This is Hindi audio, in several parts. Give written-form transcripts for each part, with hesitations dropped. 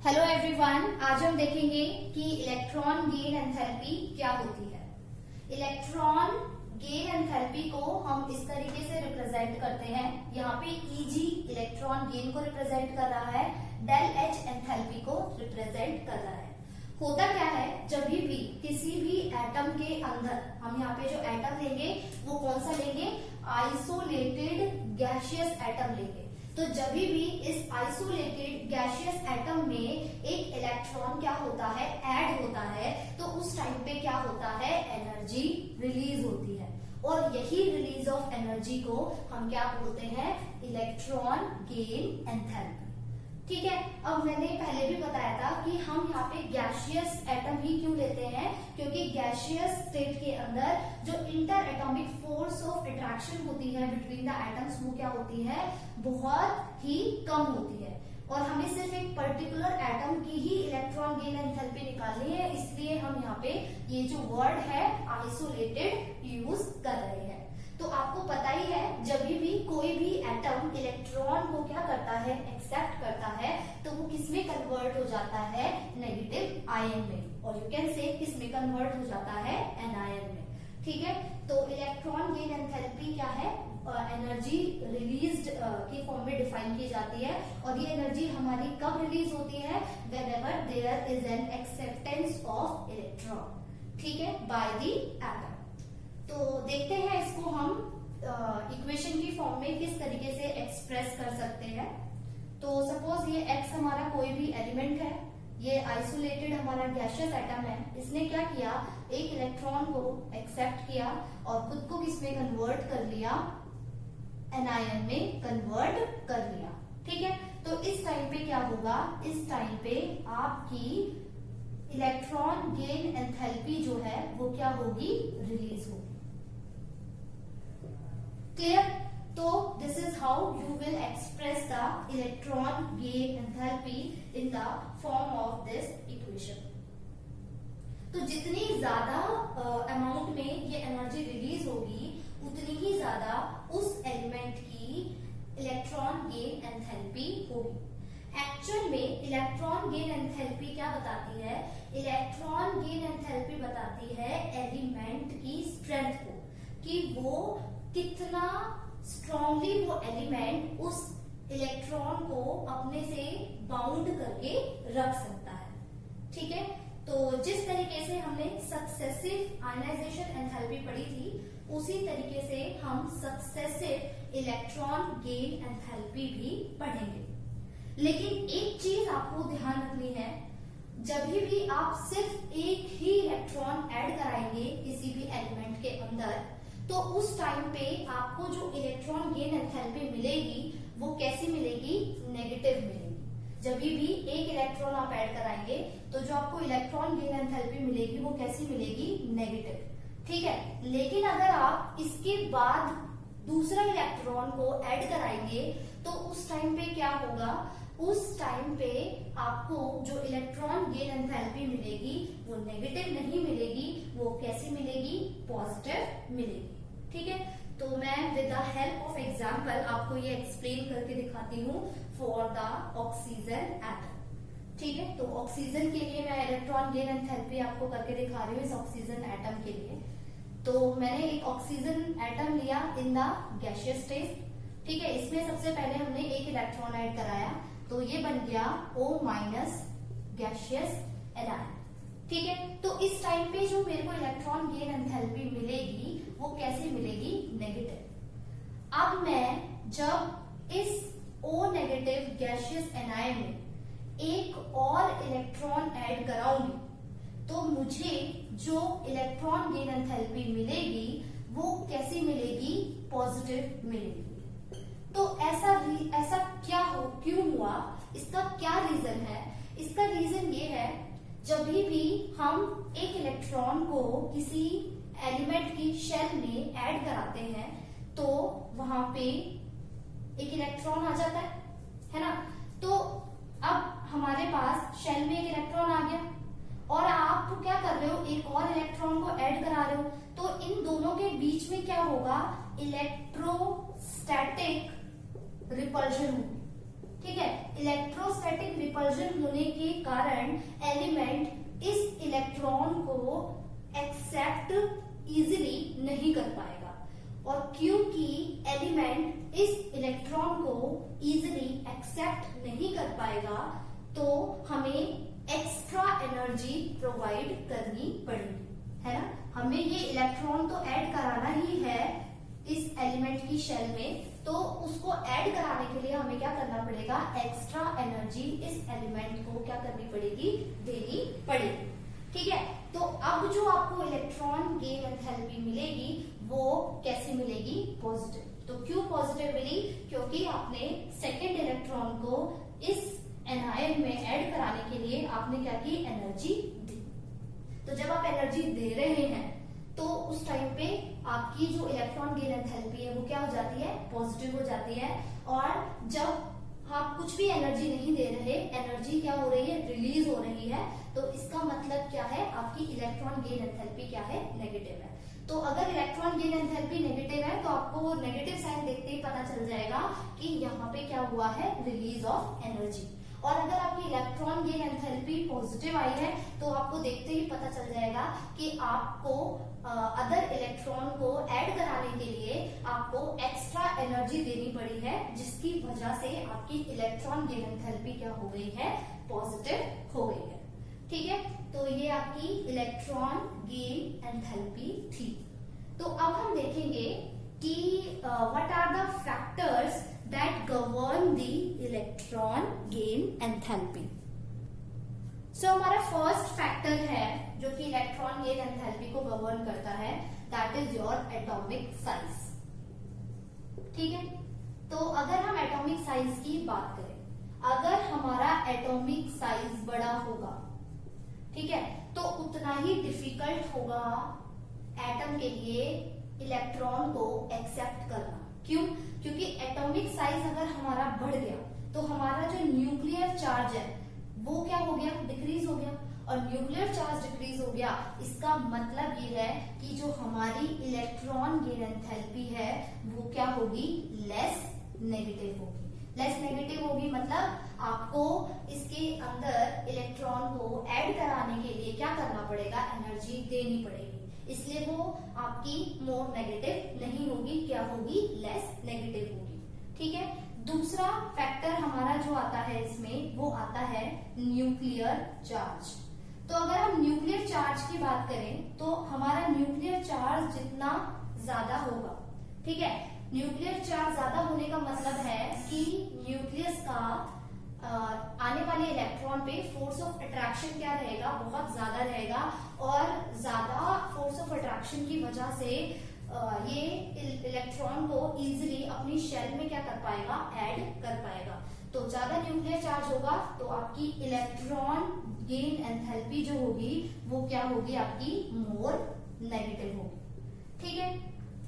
हेलो एवरीवन, आज हम देखेंगे कि इलेक्ट्रॉन गेन एंथैल्पी क्या होती है। इलेक्ट्रॉन गेन एंथैल्पी को हम इस तरीके से रिप्रेजेंट करते हैं। यहाँ पे Eg इलेक्ट्रॉन गेन को रिप्रेजेंट कर रहा है, डेल H एंथैल्पी को रिप्रेजेंट कर रहा है। होता क्या है, जब भी किसी भी एटम के अंदर हम यहाँ पे जो एटम लेंगे वो कौन सा लेंगे, आइसोलेटेड गैसियस एटम लेंगे। तो जब भी इस आइसोलेटेड गैसियस एटम में एक इलेक्ट्रॉन क्या होता है, ऐड होता है, तो उस टाइम पे क्या होता है, एनर्जी रिलीज होती है। और यही रिलीज ऑफ एनर्जी को हम क्या बोलते हैं, इलेक्ट्रॉन गेन एंथैल्पी। ठीक है। अब मैंने पहले भी बताया था कि हम यहाँ पे गैसियस एटम ही क्यों लेते हैं, क्योंकि गैसियस स्टेट के अंदर जो inter atomic force of attraction होती है बिटवीन द एटम्स वो क्या होती है, बहुत ही कम होती है। और हमें सिर्फ एक पर्टिकुलर एटम की ही इलेक्ट्रॉन गेन एंथैल्पी निकालनी है, इसलिए हम यहाँ पे ये जो वर्ड है आइसोलेटेड यूज कर रहे हैं। तो आपको पता ही है, जब भी कोई भी एटम इलेक्ट्रॉन को क्या करता है, एक्सेप्ट करता है, तो वो किसमें कन्वर्ट हो जाता है, नेगेटिव आयन में, और यू कैन से किसमें कन्वर्ट हो जाता है, एनायन में। ठीक है। तो इलेक्ट्रॉन गेन एंथैल्पी क्या है, एनर्जी रिलीज्ड की फॉर्म में डिफाइन की जाती है। और ये एनर्जी हमारी कब रिलीज होती है, whenever there is an acceptance of electron, ठीक है, बाय द एटम। तो देखते हैं इसको हम इक्वेशन की फॉर्म में किस तरीके से एक्सप्रेस कर सकते हैं। तो सपोज ये X हमारा कोई भी एलिमेंट है, ये आइसोलेटेड हमारा गैसियस एटम है, इसने क्या किया, एक इलेक्ट्रॉन को एक्सेप्ट किया और खुद को किसमें कन्वर्ट कर लिया, एनायन में कन्वर्ट कर लिया। ठीक है। तो इस टाइम पे क्या होगा, इस टाइम पे आपकी इलेक्ट्रॉन गेन एंथैल्पी जो है वो क्या होगी, रिलीज होगी। क्लियर। तो this is how you will express the electron gain enthalpy in the form of this equation. तो जितनी ज्यादा अमाउंट में ये एनर्जी रिलीज होगी उतनी ही ज्यादा उस एलिमेंट की इलेक्ट्रॉन गेन एंथैल्पी होगी। एक्चुअल में इलेक्ट्रॉन गेन एंथैल्पी क्या बताती है, इलेक्ट्रॉन गेन एंथैल्पी बताती है एलिमेंट की स्ट्रेंथ को, कि वो कितना स्ट्रांगली वो एलिमेंट उस इलेक्ट्रॉन को अपने से बाउंड करके रख सकता है। ठीक है। तो जिस तरीके से हमने सक्सेसिव आयनाइजेशन एंथैल्पी पढ़ी थी, उसी तरीके से हम सक्सेसिव इलेक्ट्रॉन गेन एंथैल्पी भी पढ़ेंगे। लेकिन एक चीज आपको ध्यान रखनी है, जब भी आप सिर्फ एक ही इलेक्ट्रॉन ऐड कराएंगे किसी भी एलिमेंट के अंदर, तो उस टाइम पे आपको जो इलेक्ट्रॉन गेन एंथैल्पी मिलेगी वो कैसी मिलेगी, नेगेटिव मिलेगी। जब भी एक इलेक्ट्रॉन आप ऐड कराएंगे तो जो आपको इलेक्ट्रॉन गेन एंथैल्पी मिलेगी वो कैसी मिलेगी, नेगेटिव। ठीक है। लेकिन अगर आप इसके बाद दूसरा इलेक्ट्रॉन को ऐड कराएंगे तो उस टाइम पे क्या होगा, उस टाइम पे आपको जो इलेक्ट्रॉन गेन एंथैल्पी मिलेगी वो नेगेटिव नहीं मिलेगी, वो कैसी मिलेगी, पॉजिटिव मिलेगी। ठीक है। तो मैं with the help of example आपको ये एक्सप्लेन करके दिखाती हूँ फॉर द ऑक्सीजन एटम। ठीक है। तो ऑक्सीजन के लिए मैं इलेक्ट्रॉन गेन एंथैल्पी आपको करके दिखा रही हूँ इस ऑक्सीजन एटम के लिए। तो मैंने एक ऑक्सीजन एटम लिया इन द गैसियस स्टेट। ठीक है। इसमें सबसे पहले हमने एक इलेक्ट्रॉन ऐड कराया, तो ये बन गया O- गैसियस एनायन। ठीक है। तो इस टाइम पे जो मेरे को इलेक्ट्रॉन गेन एंथैल्पी मिलेगी वो कैसे मिलेगी, नेगेटिव। अब मैं जब इस O- गैसियस एनायन में एक और इलेक्ट्रॉन ऐड कराऊंगी तो मुझे जो इलेक्ट्रॉन गेन एंथैल्पी मिलेगी वो कैसी मिलेगी, पॉजिटिव मिलेगी। तो ऐसा क्यों हुआ, इसका क्या रीजन है, इसका रीजन ये है, जब भी हम एक इलेक्ट्रॉन को किसी एलिमेंट की शेल में ऐड कराते हैं तो वहां पे एक इलेक्ट्रॉन आ जाता है ना। तो अब हमारे पास शेल में एक इलेक्ट्रॉन आ गया और आप क्या कर रहे हो, एक और इलेक्ट्रॉन को ऐड करा रहे हो, तो इन दोनों के बीच में क्या होगा, इलेक्ट्रोस्टैटिक रिपल्शन होगी। ठीक है। इलेक्ट्रोस्टैटिक रिपल्जन होने के कारण एलिमेंट इस इलेक्ट्रॉन को एक्सेप्ट इजीली नहीं कर पाएगा, और क्योंकि एलिमेंट इस इलेक्ट्रॉन को इजीली एक्सेप्ट नहीं कर पाएगा तो हमें एक्स्ट्रा एनर्जी प्रोवाइड करनी पड़ेगी, है ना। हमें ये इलेक्ट्रॉन तो ऐड कराना ही है इस एलिमेंट की शेल में, तो उसको ऐड कराने के लिए हमें क्या करना पड़ेगा, एक्स्ट्रा एनर्जी इस एलिमेंट को क्या करनी पड़ेगी, देनी पड़ेगी। ठीक है, तो अब जो आपको इलेक्ट्रॉन गेन एंथैल्पी मिलेगी वो कैसे मिलेगी, पॉजिटिव। तो क्यों पॉजिटिव मिली, क्योंकि आपने सेकेंड इलेक्ट्रॉन को इस एनायन में ऐड कराने के लिए आपने क्या की, एनर्जी दी। तो जब आप एनर्जी दे रहे हैं तो उस टाइम पे आपकी जो इलेक्ट्रॉन गेन एंथैल्पी है वो क्या हो जाती है, पॉजिटिव हो जाती है। और जब आप कुछ भी एनर्जी नहीं दे रहे, एनर्जी क्या हो रही है, रिलीज हो रही है, तो इसका मतलब क्या है, आपकी इलेक्ट्रॉन गेन एंथैल्पी क्या है, नेगेटिव है। तो अगर इलेक्ट्रॉन गेन एंथैल्पी नेगेटिव है तो आपको नेगेटिव साइन देखते ही पता चल जाएगा कि यहाँ पे क्या हुआ है, रिलीज ऑफ एनर्जी। और अगर आपकी इलेक्ट्रॉन गेन एंथैल्पी पॉजिटिव आई है तो आपको देखते ही पता चल जाएगा कि आपको अदर इलेक्ट्रॉन को ऐड कराने के लिए आपको एक्स्ट्रा एनर्जी देनी पड़ी है, जिसकी वजह से आपकी इलेक्ट्रॉन गेन एंथैल्पी क्या हो गई है, पॉजिटिव हो गई है। ठीक है, तो ये आपकी इलेक्ट्रॉन गेन एंथैल्पी थी। तो अब हम देखेंगे कि what are the factors that govern the electron gain enthalpy। So हमारा फर्स्ट फैक्टर है जो कि इलेक्ट्रॉन गेन एंथैल्पी को गवर्न करता है, that is your atomic size. ठीक है, तो अगर हम एटॉमिक साइज की बात करें, अगर हमारा एटॉमिक साइज बड़ा होगा, ठीक है, तो उतना ही डिफिकल्ट होगा एटम के लिए इलेक्ट्रॉन को एक्सेप्ट करना। क्यों, क्योंकि एटॉमिक साइज अगर हमारा बढ़ गया तो हमारा जो न्यूक्लियर चार्ज है वो क्या हो गया, डिक्रीज हो गया। और न्यूक्लियर चार्ज डिक्रीज हो गया, इसका मतलब ये है कि जो हमारी इलेक्ट्रॉन गेन एंथैल्पी है वो क्या होगी, लेस नेगेटिव होगी। लेस नेगेटिव होगी मतलब आपको इसके अंदर इलेक्ट्रॉन को ऐड कराने के लिए क्या करना पड़ेगा, एनर्जी देनी पड़ेगी, इसलिए वो आपकी मोर नेगेटिव नहीं होगी, क्या होगी, लेस नेगेटिव होगी। ठीक है, दूसरा फैक्टर हमारा जो आता है इसमें वो आता है न्यूक्लियर चार्ज। तो अगर हम न्यूक्लियर चार्ज की बात करें तो हमारा न्यूक्लियर चार्ज जितना ज्यादा होगा, ठीक है, न्यूक्लियर चार्ज ज्यादा होने का मतलब है कि न्यूक्लियस का आने वाले इलेक्ट्रॉन पे फोर्स ऑफ अट्रैक्शन क्या रहेगा, बहुत ज्यादा रहेगा, और ज्यादा फोर्स ऑफ अट्रैक्शन की वजह से ये इलेक्ट्रॉन को इजीली अपनी शेल में क्या कर पाएगा, ऐड कर पाएगा। तो ज्यादा न्यूक्लियर चार्ज होगा तो आपकी इलेक्ट्रॉन गेन एंथैल्पी जो होगी वो क्या होगी, आपकी मोर नेगेटिव होगी। ठीक है,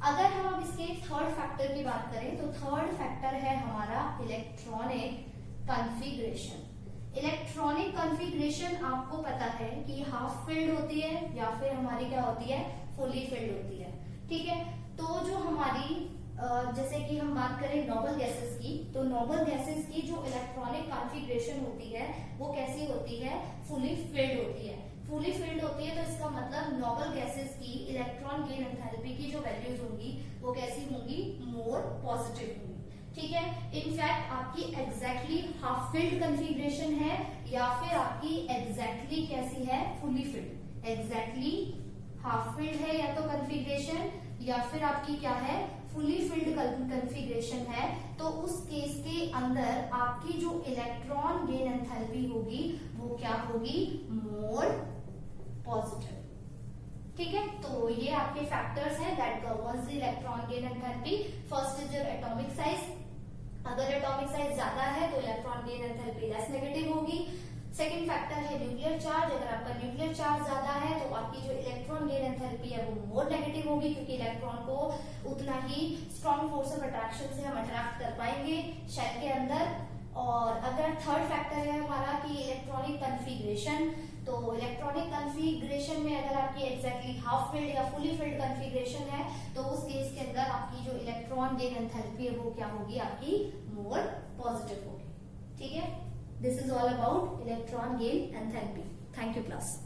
अगर हम अब इसके थर्ड फैक्टर की बात करें तो थर्ड फैक्टर है हमारा इलेक्ट्रॉनिक कॉन्फ़िगरेशन। इलेक्ट्रॉनिक कॉन्फ़िगरेशन आपको पता है कि हाफ फिल्ड होती है या फिर हमारी क्या होती है, फुली फिल्ड होती है। ठीक है, तो जो हमारी जैसे कि हम बात करें नोबल गैसेस की, तो नोबल गैसेस की जो इलेक्ट्रॉनिक कॉन्फ़िगरेशन होती है वो कैसी होती है, फुली फिल्ड होती है। फुली फिल्ड होती है तो इसका मतलब नोबल गैसेस की इलेक्ट्रॉन गेन एंथैल्पी की जो वैल्यूज होंगी वो कैसी होंगी, मोर पॉजिटिव होंगी। ठीक है, इनफैक्ट आपकी एग्जैक्टली हाफ फिल्ड कॉन्फ़िगरेशन है या फिर आपकी एग्जैक्टली कैसी है, fully filled. Exactly half filled है या तो कॉन्फ़िगरेशन, या फिर आपकी क्या है, फुली फिल्ड कॉन्फ़िगरेशन है, तो उस केस के अंदर आपकी जो इलेक्ट्रॉन गेन एंथैल्पी होगी वो क्या होगी, मोर पॉजिटिव। ठीक है, तो ये आपके फैक्टर्स हैं that governs the electron gain enthalpy. First is your atomic size, अगर एटॉमिक साइज ज्यादा है तो electron gain enthalpy less negative होगी। सेकंड फैक्टर है न्यूक्लियर चार्ज, अगर आपका न्यूक्लियर चार्ज ज्यादा है तो आपकी जो इलेक्ट्रॉन गेन एंथैल्पी है वो मोर नेगेटिव होगी, क्योंकि इलेक्ट्रॉन को उतना ही स्ट्रॉन्ग फोर्स ऑफ अट्रैक्शन से हम अट्रैक्ट कर पाएंगे शेल के अंदर। और अगर थर्ड फैक्टर है हमारा कि इलेक्ट्रॉनिक कॉन्फ़िगरेशन, तो इलेक्ट्रॉनिक कॉन्फ़िगरेशन में अगर आपकी एग्जैक्टली हाफ फिल्ड या फुली फिल्ड कॉन्फ़िगरेशन है तो उस केस के अंदर आपकी जो इलेक्ट्रॉन गेन एंथैल्पी है वो क्या होगी, आपकी मोर पॉजिटिव होगी। ठीक है, this is all about electron gain enthalpy. Thank you class.